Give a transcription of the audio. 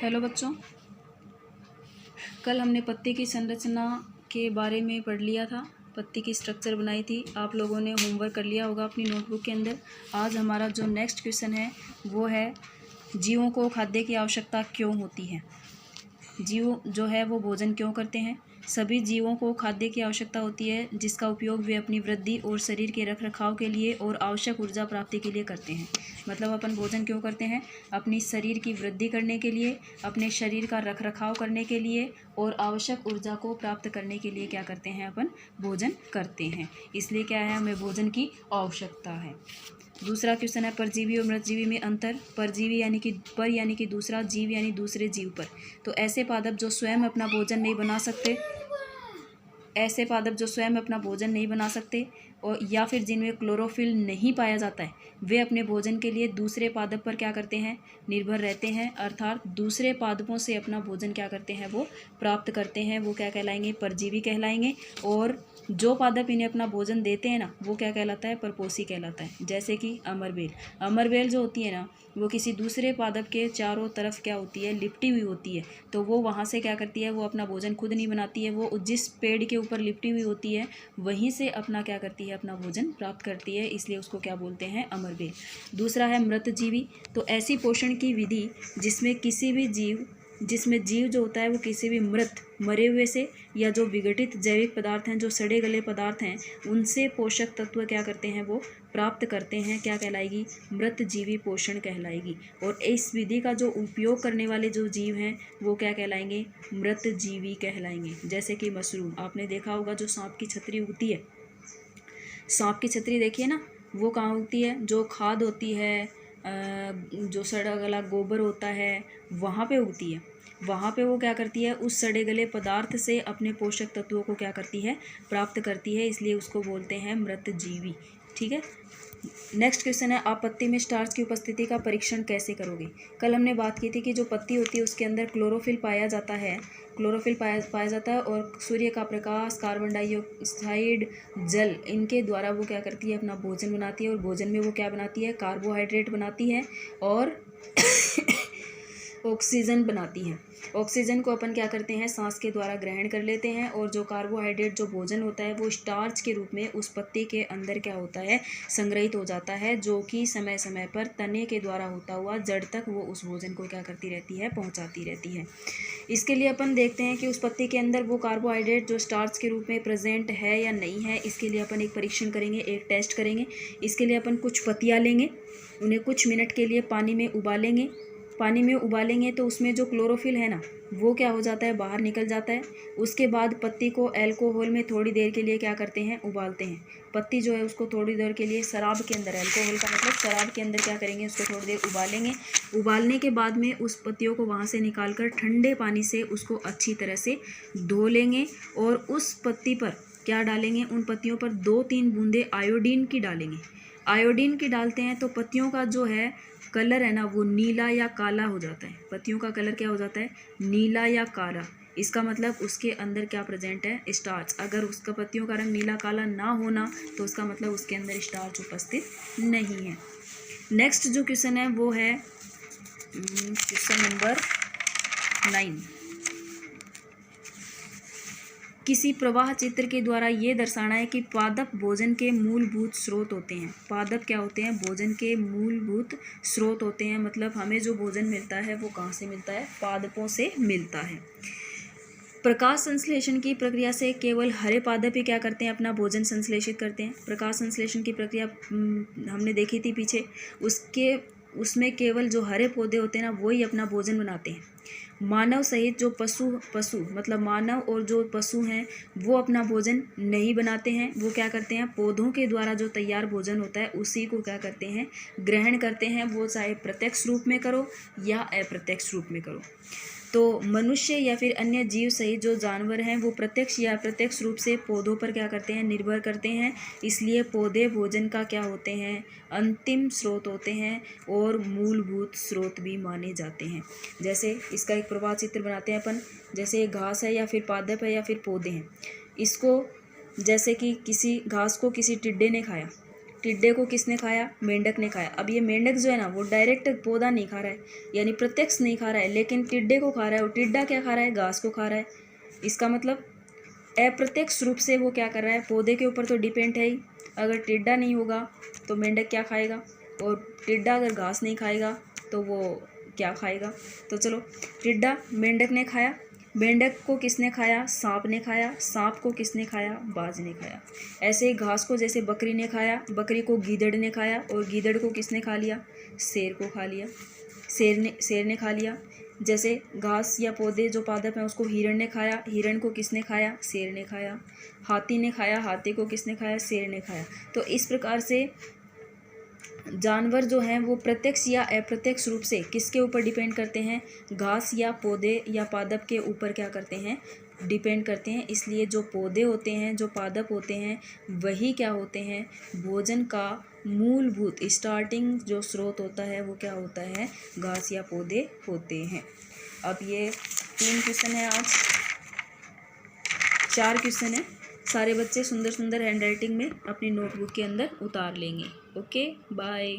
Hello बच्चों, कल हमने पत्ती की संरचना के बारे में पढ़ लिया था। पत्ती की स्ट्रक्चर बनाई थी। आप लोगों ने होमवर्क कर लिया होगा अपनी नोटबुक के अंदर। आज हमारा जो नेक्स्ट क्वेश्चन है वो है, जीवों को खाद्य की आवश्यकता क्यों होती है। जीव जो है वो भोजन क्यों करते हैं। सभी जीवों को खाद्य की आवश्यकता होती है, जिसका उपयोग वे अपनी वृद्धि और शरीर के रखरखाव के लिए और आवश्यक ऊर्जा प्राप्ति के लिए करते हैं। मतलब अपन भोजन क्यों करते हैं? अपनी शरीर की वृद्धि करने के लिए, अपने शरीर का रखरखाव करने के लिए और आवश्यक ऊर्जा को प्राप्त करने के लिए क्या करते हैं? अपन भोजन करते हैं। इसलिए क्या है, हमें भोजन की आवश्यकता है। दूसरा क्वेश्चन है, परजीवी और मृतजीवी में अंतर। परजीवी यानी कि दूसरा, जीव यानी दूसरे जीव पर। तो ऐसे पादप जो स्वयं अपना भोजन नहीं बना सकते, और या फिर जिनमें क्लोरोफिल नहीं पाया जाता है, वे अपने भोजन के लिए दूसरे पादप पर क्या करते हैं? निर्भर रहते हैं। अर्थात दूसरे पादपों से अपना भोजन क्या करते हैं? वो प्राप्त करते हैं। वो क्या कहलाएंगे? परजीवी कहलाएंगे। और जो पादप इन्हें अपना भोजन देते हैं ना, वो क्या कहलाता है? परपोषी कहलाता है। जैसे कि अमरबेल। अमरबेल जो होती है ना, वो किसी दूसरे पादप के चारों तरफ क्या होती है? लिपटी हुई होती है। तो वो वहाँ से क्या करती है? वो अपना भोजन खुद नहीं बनाती है। वो जिस पेड़ के ऊपर लिपटी हुई होती है, वहीं से अपना क्या करती है? अपना भोजन प्राप्त करती है। इसलिए उसको क्या बोलते हैं? अमरबेल। दूसरा है मृतजीवी। तो ऐसी पोषण की विधि जिसमें जीव जो होता है वो किसी भी मरे हुए से या जो विघटित जैविक पदार्थ हैं, जो सड़े गले पदार्थ हैं, उनसे पोषक तत्व क्या करते हैं? वो प्राप्त करते हैं। क्या कहलाएगी? मृतजीवी पोषण कहलाएगी। और इस विधि का जो उपयोग करने वाले जो जीव हैं, वो क्या कहलाएंगे? मृतजीवी कहलाएंगे। जैसे कि मशरूम, आपने देखा होगा जो सांप की छतरी उगती है। सांप की छतरी देखिए ना, वो कहाँ उगती है? जो खाद होती है, जो सड़ा गला गोबर होता है, वहाँ पे उगती है। वहाँ पे वो क्या करती है? उस सड़े गले पदार्थ से अपने पोषक तत्वों को क्या करती है? प्राप्त करती है। इसलिए उसको बोलते हैं मृतजीवी। ठीक है। नेक्स्ट क्वेश्चन है, आप पत्ती में स्टार्च की उपस्थिति का परीक्षण कैसे करोगे। कल हमने बात की थी कि जो पत्ती होती है उसके अंदर क्लोरोफिल पाया जाता है। और सूर्य का प्रकाश, कार्बन डाइऑक्साइड, जल, इनके द्वारा वो क्या करती है? अपना भोजन बनाती है। और भोजन में वो क्या बनाती है? कार्बोहाइड्रेट बनाती है और ऑक्सीजन बनाती है। ऑक्सीजन को अपन क्या करते हैं? सांस के द्वारा ग्रहण कर लेते हैं। और जो कार्बोहाइड्रेट जो भोजन होता है, वो स्टार्च के रूप में उस पत्ती के अंदर क्या होता है? संग्रहित हो जाता है, जो कि समय समय पर तने के द्वारा होता हुआ जड़ तक वो उस भोजन को क्या करती रहती है? पहुंचाती रहती है। इसके लिए अपन देखते हैं कि उस पत्ती के अंदर वो कार्बोहाइड्रेट जो स्टार्च के रूप में प्रेजेंट है या नहीं है। इसके लिए अपन एक परीक्षण करेंगे, एक टेस्ट करेंगे। इसके लिए अपन कुछ पत्तियाँ लेंगे, उन्हें कुछ मिनट के लिए पानी में उबालेंगे। तो उसमें जो क्लोरोफिल है ना, वो क्या हो जाता है? बाहर निकल जाता है। उसके बाद पत्ती को अल्कोहल में थोड़ी देर के लिए क्या करते हैं? उबालते हैं। पत्ती जो है उसको थोड़ी देर के लिए शराब के अंदर, अल्कोहल का मतलब शराब के अंदर क्या करेंगे? उसको थोड़ी देर उबालेंगे। उबालने के बाद में उस पत्तियों को वहाँ से निकाल कर ठंडे पानी से उसको अच्छी तरह से धो लेंगे। और उस पत्ती पर क्या डालेंगे? उन पत्तियों पर 2-3 बूंदे आयोडीन की डालेंगे। आयोडीन की डालते हैं तो पत्तियों का जो है कलर है ना, वो नीला या काला हो जाता है। पत्तियों का कलर क्या हो जाता है? नीला या काला। इसका मतलब उसके अंदर क्या प्रेजेंट है? स्टार्च। अगर उसका पत्तियों का रंग नीला काला ना होना, तो उसका मतलब उसके अंदर स्टार्च उपस्थित नहीं है। नेक्स्ट जो क्वेश्चन है वो है क्वेश्चन नंबर 9। किसी प्रवाह चित्र के द्वारा ये दर्शाना है कि पादप भोजन के मूलभूत स्रोत होते हैं। पादप क्या होते हैं? भोजन के मूलभूत स्रोत होते हैं। मतलब हमें जो भोजन मिलता है वो कहाँ से मिलता है? पादपों से मिलता है। प्रकाश संश्लेषण की प्रक्रिया से केवल हरे पादप ही क्या करते हैं? अपना भोजन संश्लेषित करते हैं। प्रकाश संश्लेषण की प्रक्रिया हमने देखी थी पीछे। उसमें केवल जो हरे पौधे होते हैं ना, वो ही अपना भोजन बनाते हैं। मानव सहित जो पशु मतलब मानव और जो पशु हैं, वो अपना भोजन नहीं बनाते हैं। वो क्या करते हैं? पौधों के द्वारा जो तैयार भोजन होता है उसी को क्या करते हैं? ग्रहण करते हैं। वो चाहे प्रत्यक्ष रूप में करो या अप्रत्यक्ष रूप में करो। तो मनुष्य या फिर अन्य जीव सहित जो जानवर हैं, वो प्रत्यक्ष या अप्रत्यक्ष रूप से पौधों पर क्या करते हैं? निर्भर करते हैं। इसलिए पौधे भोजन का क्या होते हैं? अंतिम स्रोत होते हैं और मूलभूत स्रोत भी माने जाते हैं। जैसे इसका एक प्रवाह चित्र बनाते हैं अपन। जैसे घास है या फिर पादप है या फिर पौधे हैं। इसको जैसे कि किसी घास को किसी टिड्डे ने खाया, टिड्डे को किसने खाया? मेंढक ने खाया। अब ये मेंढक जो है ना, वो डायरेक्ट पौधा नहीं खा रहा है, यानी प्रत्यक्ष नहीं खा रहा है, लेकिन टिड्डे को खा रहा है। और टिड्डा क्या खा रहा है? घास को खा रहा है। इसका मतलब अप्रत्यक्ष रूप से वो क्या कर रहा है? पौधे के ऊपर तो डिपेंड है ही। अगर टिड्डा नहीं होगा तो मेंढक क्या खाएगा? और टिड्डा अगर घास नहीं खाएगा तो वो क्या खाएगा? तो चलो, टिड्डा मेंढक ने खाया। मेंढक को किसने खाया? सांप ने खाया। सांप को किसने खाया? बाज ने खाया। ऐसे ही घास को जैसे बकरी ने खाया, बकरी को गीदड़ ने खाया, और गीदड़ को किसने खा लिया? शेर को खा लिया। शेर ने खा लिया। जैसे घास या पौधे जो पादप हैं उसको हिरण ने खाया, हिरण को किसने खाया? शेर ने खाया। हाथी ने खाया, हाथी को किसने खाया? शेर ने खाया। तो इस प्रकार से जानवर जो हैं वो प्रत्यक्ष या अप्रत्यक्ष रूप से किसके ऊपर डिपेंड करते हैं? घास या पौधे या पादप के ऊपर क्या करते हैं? डिपेंड करते हैं। इसलिए जो पौधे होते हैं, जो पादप होते हैं, वही क्या होते हैं? भोजन का मूलभूत स्टार्टिंग जो स्रोत होता है वो क्या होता है? घास या पौधे होते हैं। अब ये 3 क्वेश्चन है, आज 4 क्वेश्चन है। सारे बच्चे सुंदर सुंदर हैंडराइटिंग में अपनी नोटबुक के अंदर उतार लेंगे। Okay, bye.